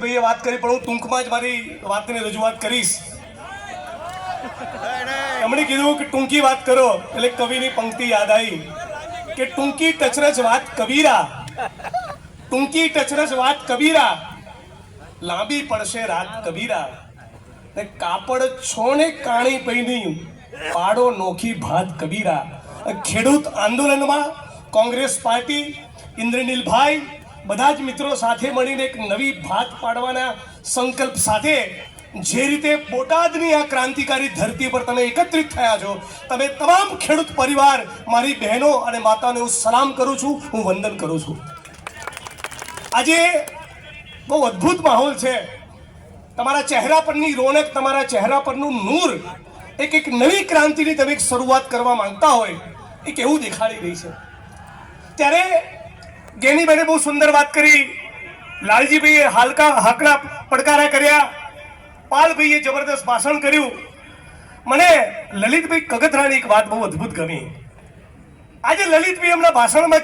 ભાઈએ વાત કરી, પણ હું ટૂંકમાં જ મારી વાતને રજૂઆત કરીશ. એમણે કીધું કે ટૂંકી વાત કરો, એટલે કવિની પંક્તિ યાદ આવી કે ટૂંકી ટચરજ વાત કબીરા, ટૂંકી ટચરજ વાત કબીરા, લાંબી પડશે રાત કબીરા, ને કાપડ છોને કાણી પૈની પાડો નોખી ભાત કબીરા. ખેડૂત આંદોલનમાં કોંગ્રેસ પાર્ટી, ઇન્દ્રનીલભાઈ, બધા જ મિત્રો સાથે મળીને એક નવી ભાત પાડવાના સંકલ્પ સાથે જે રીતે બોટાદની આ ક્રાંતિકારી ધરતી પર તમે એકત્રિત થયા છો, તમે તમામ ખેડૂત પરિવાર, મારી બહેનો અને માતાને હું સલામ કરું છું, હું વંદન કરું છું. આજે બહુ અદ્ભુત માહોલ છે. તમારા ચહેરા પરની રોનક, તમારા ચહેરા પરનું નૂર એક નવી ક્રાંતિની તમે એક શરૂઆત કરવા માંગતા હોય એક એવું દેખાડી રહી છે. ત્યારે ગેનીબેને બહુ સુંદર વાત કરી, લાલજીભાઈએ હાકડા પડકારા કર્યા, પાલભાઈએ જબરદસ્ત ભાષણ કર્યું. મને લલિતભાઈ કગથરાની એક વાત બહુ અદ્ભુત ગમી. આજે લલિતભાઈ એમના ભાષણમાં